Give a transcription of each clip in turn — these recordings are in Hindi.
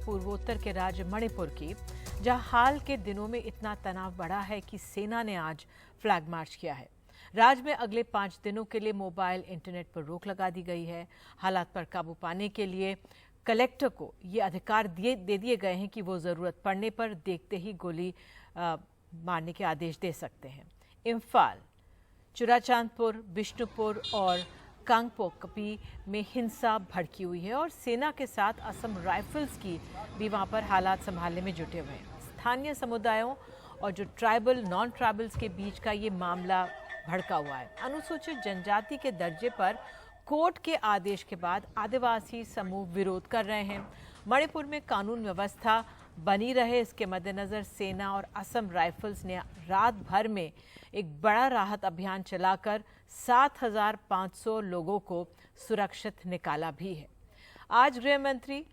पूर्वोत्तर के राज्य मणिपुर की, जहां हाल के दिनों में इतना तनाव बढ़ा है कि सेना ने आज फ्लैग मार्च किया है। राज्य में अगले 5 दिनों के लिए मोबाइल इंटरनेट पर रोक लगा दी गई है। हालात पर काबू पाने के लिए कलेक्टर को ये अधिकार दे दिए गए हैं कि वो जरूरत पड़ने पर देखते ही गोली मारने के आदेश दे सकते हैं। इम्फाल, चुराचांदपुर, बिष्णुपुर और कांगपोकपी में हिंसा भड़की हुई है और सेना के साथ असम राइफल्स की भी वहां पर हालात संभालने में जुटे हुए हैं। स्थानीय समुदायों और जो ट्राइबल नॉन ट्राइबल्स के बीच का ये मामला भड़का हुआ है। अनुसूचित जनजाति के दर्जे पर कोर्ट के आदेश के बाद आदिवासी समूह विरोध कर रहे हैं। मणिपुर में कानून व्यवस्था बनी रहे, इसके मद्देनजर सेना और असम राइफल्स ने रात भर में एक बड़ा राहत अभियान चलाकर 7,500 लोगों को सुरक्षित निकाला भी है। आज गृह मंत्री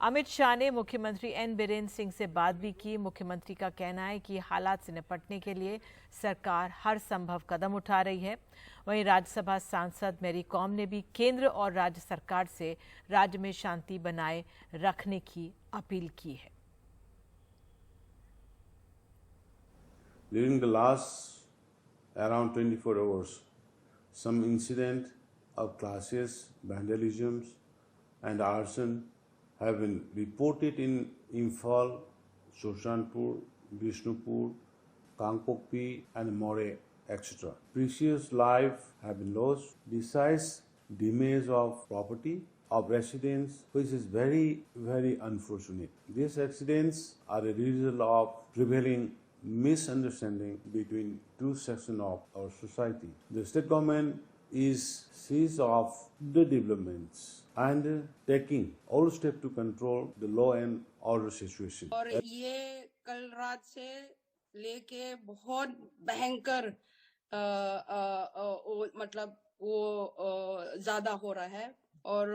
अमित शाह ने मुख्यमंत्री एन बीरेन्द्र सिंह से बात भी की। मुख्यमंत्री का कहना है कि हालात से निपटने के लिए सरकार हर संभव कदम उठा रही है। वहीं राज्यसभा सांसद मेरी कॉम ने भी केंद्र और राज्य सरकार से राज्य में शांति बनाए रखने की अपील की है। During the last around 24 hours, some incident of clashes, vandalisms and arson have been reported in Imphal, Churachandpur, Bishnupur, Kangpokpi and More, etc. Precious lives have been lost besides damage of property of residents, which is very, very unfortunate. These accidents are a result of prevailing misunderstanding between two sections of our society. The state government is seized of the developments and taking all steps to control the law and order situation. और ये कल रात से लेके बहुत भयंकर मतलब वो ज्यादा हो रहा है और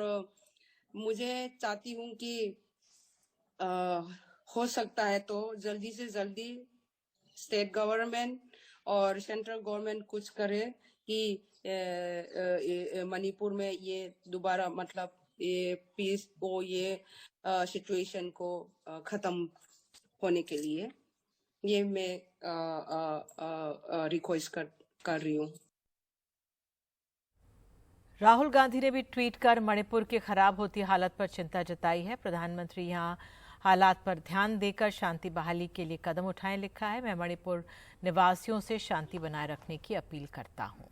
मुझे चाहती हूँ कि हो सकता है तो जल्दी से जल्दी स्टेट गवर्नमेंट और सेंट्रल गवर्नमेंट कुछ करे कि मणिपुर में ये दोबारा मतलब ये पीस को ये सिचुएशन को खत्म होने के लिए ये मैं रिक्वेस्ट कर रही हूँ। राहुल गांधी ने भी ट्वीट कर मणिपुर की खराब होती हालत पर चिंता जताई है। प्रधानमंत्री यहां हालात पर ध्यान देकर शांति बहाली के लिए कदम उठाएं, लिखा है। मैं मणिपुर निवासियों से शांति बनाए रखने की अपील करता हूं।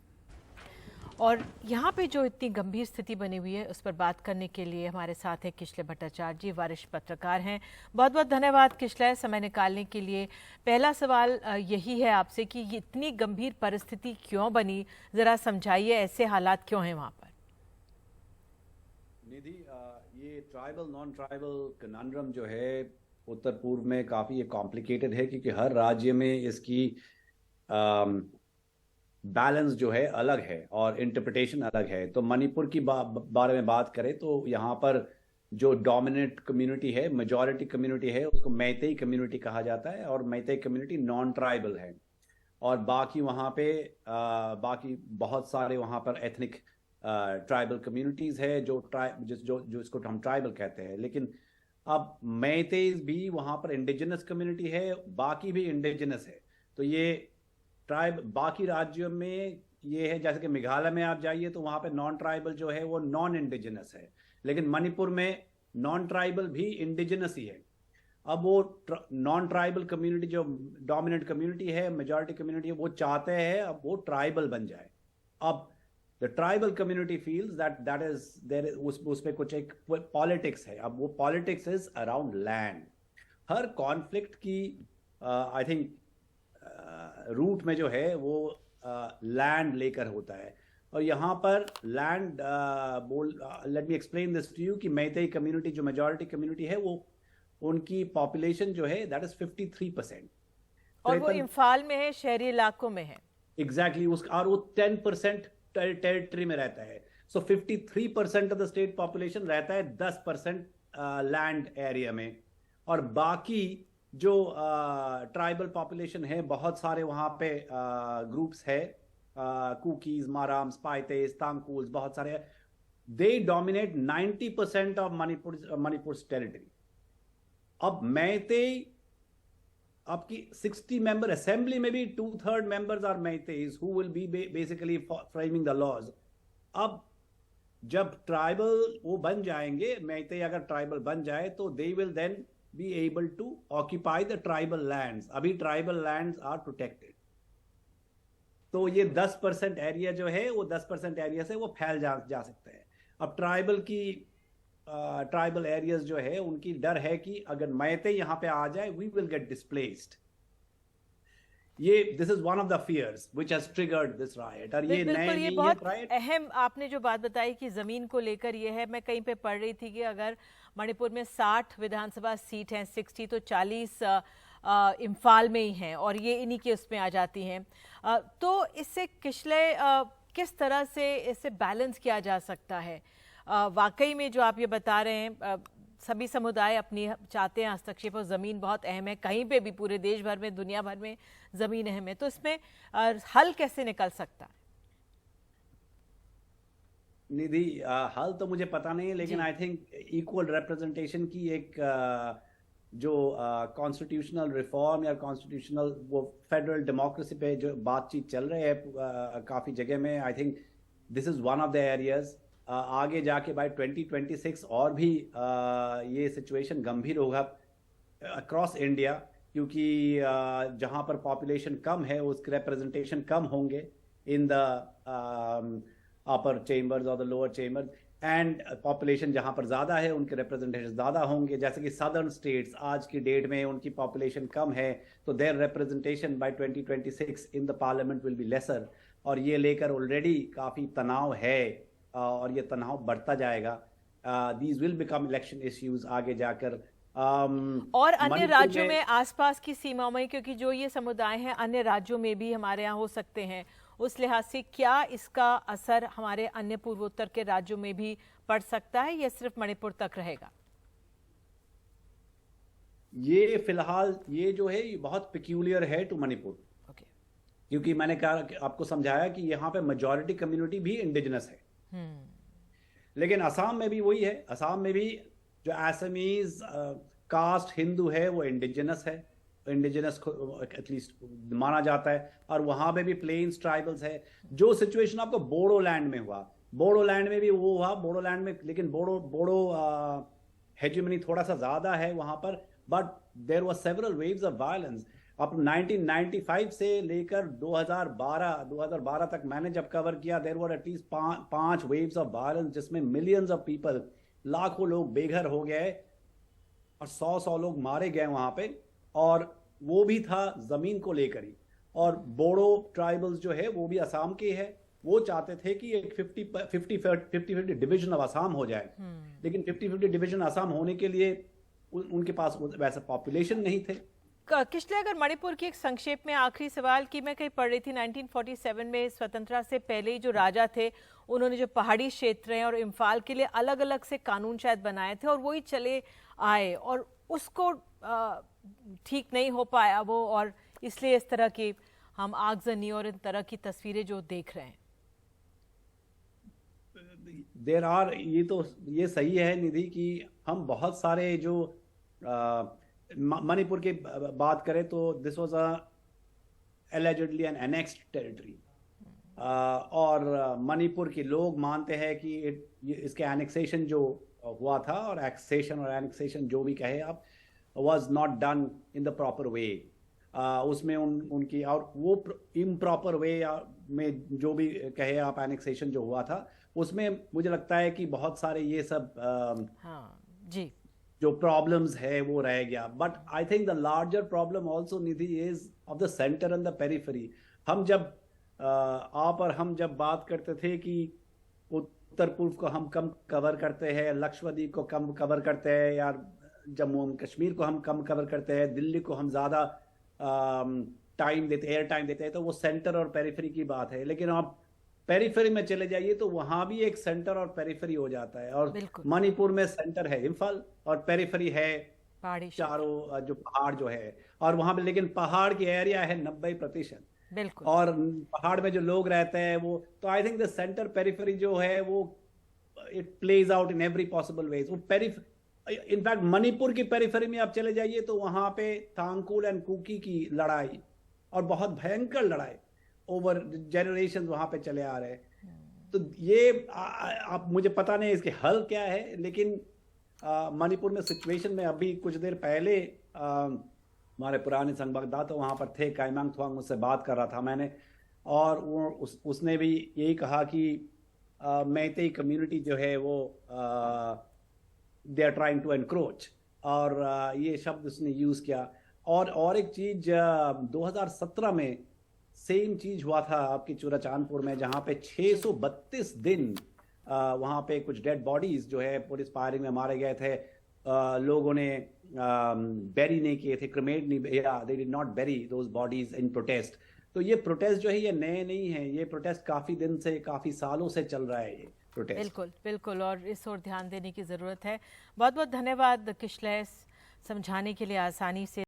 और यहाँ पे जो इतनी गंभीर स्थिति बनी हुई है उस पर बात करने के लिए हमारे साथ हैं किशले भट्टाचार्य जी, वरिष्ठ पत्रकार हैं। बहुत बहुत धन्यवाद किशले, समय निकालने के लिए। पहला सवाल यही है आपसे कि ये इतनी गंभीर परिस्थिति क्यों बनी, जरा समझाइए, ऐसे हालात क्यों हैं वहाँ पर? निधि, ये ट्राइबल नॉन ट्राइबल कनंड्रम जो है उत्तर पूर्व में काफ़ी कॉम्प्लिकेटेड है क्योंकि हर राज्य में इसकी बैलेंस जो है अलग है और इंटरप्रिटेशन अलग है। तो मणिपुर की बारे में बात करें तो यहाँ पर जो डोमिनेंट कम्युनिटी है, मेजॉरिटी कम्युनिटी है, उसको मैतेई कम्युनिटी कहा जाता है और मैतेई कम्युनिटी नॉन ट्राइबल है। और बाकी वहाँ पे बाकी बहुत सारे वहाँ पर एथनिक ट्राइबल कम्युनिटीज़ है जो इसको हम ट्राइबल कहते हैं। लेकिन अब मैतेईज भी वहाँ पर इंडिजिनस कम्युनिटी है, बाकी भी इंडिजिनस है। तो ये ट्राइब बाकी राज्यों में ये है, जैसे कि मेघालय में आप जाइए तो वहाँ पे नॉन ट्राइबल जो है वो नॉन इंडिजिनस है, लेकिन मणिपुर में नॉन ट्राइबल भी इंडिजिनस ही है। अब वो नॉन ट्राइबल कम्युनिटी जो डोमिनेंट कम्युनिटी है, मेजॉरिटी कम्युनिटी है, वो चाहते हैं अब वो ट्राइबल बन जाए। अब the tribal community feels that is there, उस पे कुछ एक पॉलिटिक्स है। अब वो पॉलिटिक्स इज अराउंड लैंड। हर कॉन्फ्लिक्ट की आई थिंक रूट में जो है वो लैंड लेकर होता है। और यहाँ पर land let me explain this to you कि मैतेई कम्युनिटी जो मेजॉरिटी कम्युनिटी है वो उनकी पॉपुलेशन जो है दैट इज 53%। और वो इम्फाल में है, शहरी इलाकों में है। एग्जैक्टली और वो 10% टेरिटरी में रहता है। सो 53% ऑफ द स्टेट पॉपुलेशन रहता है 10% लैंड एरिया में। और बाकी जो ट्राइबल पॉपुलेशन है, बहुत सारे वहाँ पे ग्रुप्स है, कुकीज, माराम्स, पाइतेस, तांगकूल्स, बहुत सारे, they dominate 90% of Manipur territory. अब मैतेई आपकी 60 मेंबर असेंबली में भी 2/3 members are Meiteis who will be basically framing the laws. अब जब ट्राइबल वो बन जाएंगे, मैतेई अगर ट्राइबल बन जाए तो they will then be able to occupy the tribal lands. अभी ट्राइबल लैंड्स आर प्रोटेक्टेड, तो ये 10% एरिया जो है वो 10% एरिया से वो फैल जा सकते हैं। अब ट्राइबल एरियाज जो है उनकी डर है कि अगर मैतेई यहाँ पे आ जाए वी विल गेट डिस्प्लेस्ड। ये this is one of the fears which has triggered this riot. और ये बिल्कुल, ये नए बहुत राइट अहम आपने जो बात बताई कि जमीन को लेकर ये है। मैं कहीं पे पढ़ रही थी कि अगर मणिपुर में 60 विधानसभा सीट हैं, 60 तो 40 इम्फाल में ही हैं और ये इन्हीं के उसमें आ जाती हैं। तो इससे किस तरह से इसे बैलेंस किया जा सकता है? वाकई में जो आप ये बता रहे हैं, सभी समुदाय अपनी चाहते हैं हस्तक्षेप, और ज़मीन बहुत अहम है, कहीं पे भी पूरे देश भर में दुनिया भर में ज़मीन अहम है, तो इसमें हल कैसे निकल सकता है? निधि, हल तो मुझे पता नहीं है, लेकिन आई थिंक इक्वल रिप्रेजेंटेशन की एक जो कॉन्स्टिट्यूशनल रिफॉर्म या कॉन्स्टिट्यूशनल वो फेडरल डेमोक्रेसी पे जो बातचीत चल रही है काफ़ी जगह में, I think this is one of the areas. आगे जाके बाय 2026 और भी ये सिचुएशन गंभीर होगा अक्रॉस इंडिया, क्योंकि जहाँ पर पॉपुलेशन कम है उसके रिप्रेजेंटेशन कम होंगे इन द अपर चेम्बर्स और the lower chambers, and population जहाँ पर ज़्यादा है उनके रिप्रेजेंटेशन ज़्यादा होंगे। जैसे कि सदर्न स्टेट्स आज की डेट में उनकी पॉपुलेशन कम है, तो their representation by 2026 in the parliament will be lesser. और ये लेकर ऑलरेडी काफ़ी तनाव है और ये तनाव बढ़ता जाएगा। These will become election issues आगे जाकर। और अन्य राज्यों में आसपास की सीमाओं में, क्योंकि जो ये समुदाय हैं अन्य राज्यों में भी हमारे यहाँ हो सकते हैं, उस लिहाज से क्या इसका असर हमारे अन्य पूर्वोत्तर के राज्यों में भी पड़ सकता है या सिर्फ मणिपुर तक रहेगा? ये फिलहाल ये जो है ये बहुत पिक्यूलियर है टू मणिपुर, क्योंकि मैंने कहा आपको समझाया कि यहाँ पे मेजॉरिटी कम्युनिटी भी इंडिजिनस है। लेकिन असम में भी वही है, असम में भी जो असमीज कास्ट हिंदू है वो इंडिजिनस है, इंडिजिनस एटलीस्ट माना जाता है। और वहां पे भी प्लेन्स ट्राइबल्स है। जो सिचुएशन आपको बोडोलैंड में हुआ, बोडोलैंड में भी वो हुआ, बोडोलैंड में, लेकिन बोडो हेजेमनी थोड़ा सा ज्यादा है वहां पर, but there was several waves of violence. अब 1995 से लेकर 2012 तक मैंने जब कवर किया, there were at least 5 waves of violence जिसमें मिलियंस ऑफ पीपल, लाखों लोग बेघर हो गए और 100 लोग मारे गए वहां पे। और वो भी था जमीन को लेकर ही। और बोडो ट्राइबल्स जो है वो भी असम के है, वो चाहते थे कि एक 50-50 डिवीजन ऑफ असम हो जाए, लेकिन 50-50 डिवीजन असम होने के लिए उनके पास वैसा पॉपुलेशन नहीं थे। किशले, अगर मणिपुर की एक संक्षेप में आखिरी सवाल की मैं कहीं पढ़ रही थी, 1947 में स्वतंत्रता से पहले ही जो राजा थे उन्होंने जो पहाड़ी क्षेत्र हैं और इम्फाल के लिए अलग अलग से कानून शायद बनाए थे और वही चले आए, और उसको ठीक नहीं हो पाया वो, और इसलिए इस तरह की हम आगजनी और इन तरह की तस्वीरें जो देख रहे हैं। देर आर, ये सही है निधि कि हम बहुत सारे जो मणिपुर की बात करें तो this was allegedly an annexed territory, और मणिपुर के लोग मानते हैं कि इसके एनेक्सेशन जो हुआ था, और एक्सेशन और एनेक्सेशन जो भी कहे आप, was not done in the proper way. उसमें उनकी और वो इम्प्रॉपर वे में जो भी कहे आप, एनेक्सेशन जो हुआ था उसमें मुझे लगता है कि बहुत सारे ये सब जी जो प्रॉब्लम्स है वो रह गया। But I think the larger problem also Nidhi is of the centre and the periphery. हम जब आप और हम जब बात करते थे कि उत्तर पूर्व को हम कम कवर करते हैं, लक्षद्वीप को कम कवर करते हैं, या जम्मू एंड कश्मीर को हम कम कवर करते हैं, दिल्ली को हम ज़्यादा टाइम देते, एयर टाइम देते हैं, तो वो सेंटर और पेरिफेरी की बात है। लेकिन आप पेरिफेरी में चले जाइए तो वहां भी एक सेंटर और पेरिफेरी हो जाता है। और मणिपुर में सेंटर है इम्फाल और पेरिफेरी है चारों जो पहाड़ जो है, और वहां पे लेकिन पहाड़ की एरिया है 90%, और पहाड़ में जो लोग रहते हैं वो, तो I think the centre periphery जो है वो it plays out in every possible ways. वो इनफैक्ट मणिपुर की पेरिफेरी में आप चले जाइए तो वहां पे तांकुल एंड कुकी की लड़ाई, और बहुत भयंकर लड़ाई ओवर जनरेशन वहां पे चले आ रहे हैं। तो ये आप मुझे पता नहीं इसके हल क्या है, लेकिन मणिपुर में सिचुएशन में अभी कुछ देर पहले हमारे पुराने संवाददाता वहां पर थे, काइमांग थुआंग, मुझसे बात कर रहा था मैंने, और वो उसने भी यही कहा कि मैतेई कम्युनिटी जो है वो they are trying to encroach, और ये शब्द उसने यूज किया। और एक चीज 2017 में सेम चीज हुआ था आपकी चूड़ाचांदपुर में, जहां पे 632 दिन वहां पे कुछ डेड बॉडीज जो है पुलिस फायरिंग में मारे गए थे। लोगों ने बेरी नहीं किए थे, क्रिमेट नहीं, they did not bury those bodies in protest. तो ये प्रोटेस्ट जो है ये नए नहीं है, ये प्रोटेस्ट काफी दिन से, काफी सालों से चल रहा है ये प्रोटेस्ट। बिल्कुल बिल्कुल, और इस ओर ध्यान देने की ज़रूरत है। बहुत बहुत धन्यवाद किशलय, समझाने के लिए आसानी से।